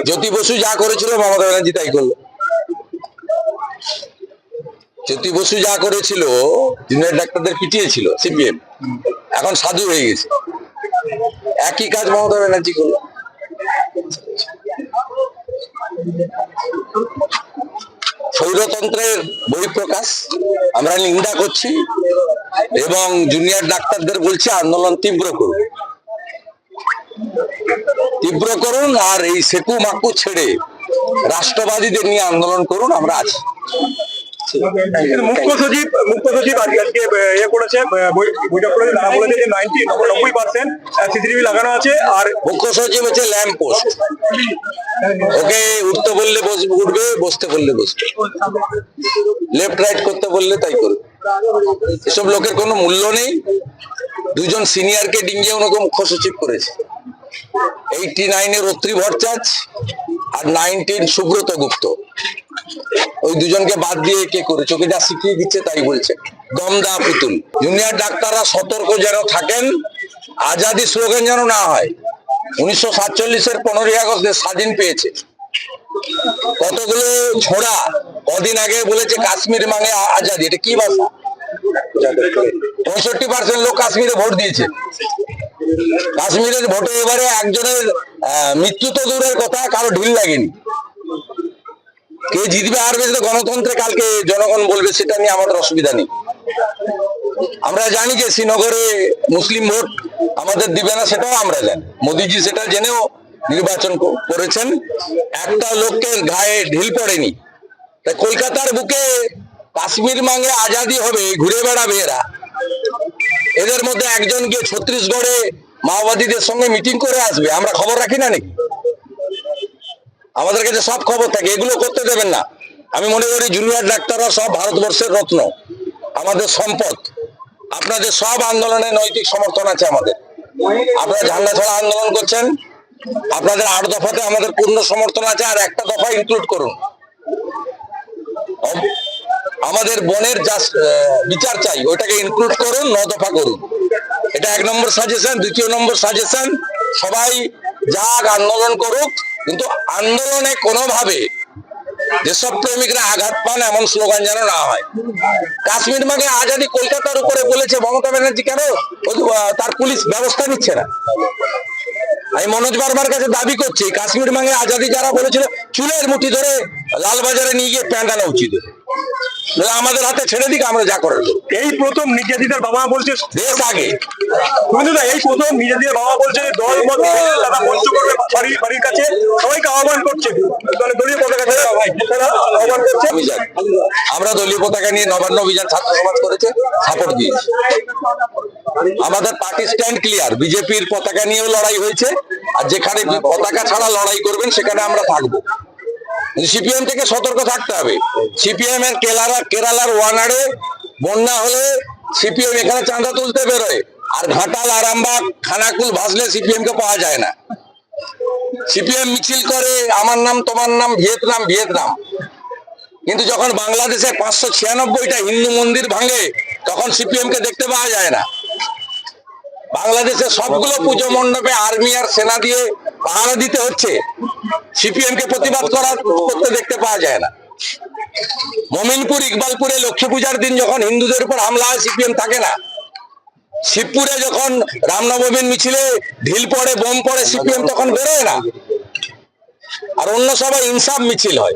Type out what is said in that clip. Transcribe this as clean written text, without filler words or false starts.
জ্যোতি বসু যা করেছিল মমতা ব্যানার্জি তাই করলো। জ্যোতি বসু যা করেছিল, জুনিয়র ডাক্তারদের পিটিয়েছিল সিপিএম, এখন সাধু হয়ে গেছে, একই কাজ মমতা ব্যানার্জি করলো। স্বৈরতন্ত্রের বহিঃপ্রকাশ আমরা নিন্দা করছি এবং জুনিয়র ডাক্তারদের বলছি আন্দোলন তীব্র করুন, তীব্র করুন, আর এই সেকু মাকু ছেড়ে রাষ্ট্রবাদীদের নিয়ে আন্দোলন করুন, আমরা আছি। মুখ্য সচিব আজকে ইয়ে করেছে, বৈঠক করেছে, তারা বলেছে যে 90% সিসিটিভি লাগানো আছে। আর মুখ্য সচিব হচ্ছে ল্যাম্প পোস্ট, ওকে উঠতে বললে উঠবে, বসতে বললে বসবে, লেফট রাইট করতে বললে তাই করবে। এসব লোকের কোনো মূল্য নেই। দুজন সিনিয়রকে ডিঙ্গিয়ে ওনাকে মুখ্য সচিব করেছে। 89-এর অত্রি ভট্টাচ আর 19 সুব্রত গুপ্ত, ওই দুজনকে বাদ দিয়ে কে করে চোখে যা শিখিয়ে দিচ্ছে তাই বলছে, দমদা পুতুল। জুনিয়র ডাক্তাররা সতর্ক যেন থাকেন, আজাদি স্লোগান যেন না হয়। 1947-এর 15ই আগস্ট স্বাধীন পেয়েছে, কতগুলো ছোড়া কদিন আগে বলেছে কাশ্মীর মানে আজাদি। এটা কি ভাষা? 65% লোক কাশ্মীরে ভোট দিয়েছে। কাশ্মীরের ভোটে এবারে একজনের মৃত্যু তো দূরের কথা, কারো ঢিল লাগেনি। কে জিতবে হারবে সেটা গণতন্ত্রে কালকে জনগণ বলবে, সেটা নিয়ে আমাদের অসুবিধা নেই। আমরা জানি যে শ্রীনগরে মুসলিম ভোট আমাদের দিবে না, সেটাও আমরা জানি। মোদিজি সেটা জেনেও নির্বাচন করেছেন, একটা লোকের গায়ে ঢিল পড়েনি। তাই কলকাতার বুকে কাশ্মীর মাঙ্গে আজাদি হবে, ঘুরে বেড়াবে এরা। এদের মধ্যে একজন গিয়ে ছত্তিশগড়ে মাওবাদীদের সঙ্গে মিটিং করে আসবে, আমরা খবর রাখি না নাকি? আমাদের কাছে সব খবর থাকে, এগুলো করতে দেবেন না। আমি মনে করি জুনিয়র ডাক্তাররা সব ভারতবর্ষের রত্ন, আমাদের সম্পদ। আপনাদের সব আন্দোলনে নৈতিক সমর্থন আছে আমাদের। আপনারা ঝান্ডা ছাড়া আন্দোলন করছেন, আপনাদের 8 দফাতে আমাদের পূর্ণ সমর্থন আছে, আর একটা দফা ইনক্লুড করুন। আমাদের বনের যা বিচার চাই ওইটাকে ইনক্লুড করুন, 9 দফা করুন। এটা 1 নম্বর সাজেশন। 2 নম্বর সাজেশন, সবাই যাক আন্দোলন করুক, কিন্তু আন্দোলনে কোনোভাবে যেসব প্রেমিকরা আঘাত পান এমন স্লোগান যেন না হয়। কাশ্মীর মানে আজাদি কলকাতার উপরে বলেছে মমতা ব্যানার্জি, কেন তার পুলিশ ব্যবস্থা নিচ্ছে না? আমি মনোজ বার্মার কাছে দাবি করছি, কাশ্মীর মানে আজাদি যারা বলেছিল চুলের মুঠি ধরে লালবাজারে নিয়ে গিয়ে প্যান্টানো উচিত, আমাদের হাতে ছেড়ে দিক, আমরা যা করার। এই প্রথম নির্যাতিতার বাবা বলছে দেশ আগে, এই প্রথম নির্যাতিতার বাবা বলছে দল মত তারা মঞ্চ করবে বাড়ির কাছে, সবাইকে আহ্বান করছে দলীয় পতাকা ছেড়ে আহ্বান করছে। আমরা দলীয় পতাকা নিয়ে নবান্ন অভিযান ছাত্র সমাজ করেছে, সাপোর্ট দিয়েছি। আমাদের পার্টি স্ট্যান্ড ক্লিয়ার, বিজেপির পতাকা নিয়েও লড়াই হয়েছে, আর যেখানে পতাকা ছাড়া লড়াই করবেন সেখানে আমরা থাকবো। সিপিএম থেকে সতর্ক থাকতে হবে। সিপিএম এর কেরালার ওয়ানাড়ে বন্যা হলে সিপিএম এখানে চাঁদা তুলতে বেরোয়, আর ঘাটাল, আরামবাগ, খানাকুল ভাসলে সিপিএম কে পাওয়া যায় না। সিপিএম মিছিল করে আমার নাম তোমার নাম ভিয়েতনাম ভিয়েতনাম, কিন্তু যখন বাংলাদেশে 596টা হিন্দু মন্দির ভাঙে তখন সিপিএম কে দেখতে পাওয়া যায় না। বাংলাদেশে সবগুলো পুজো মণ্ডপে আর্মি আর সেনা দিয়ে পাহারা দিতে হচ্ছে, সিপিএম কে প্রতিবাদ করতে দেখতে পাওয়া যায় না। মমিনপুর, ইকবালপুরে লক্ষ্মী পূজার দিন যখন হিন্দুদের উপর হামলা হয় সিপিএম থাকে না। শিবপুরে যখন রামনবমীর মিছিলে ঢিল পড়ে, বোম পড়ে, সিপিএম তখন বেরোয় না। আর অন্য সবাই ইনসাফ মিছিল হয়।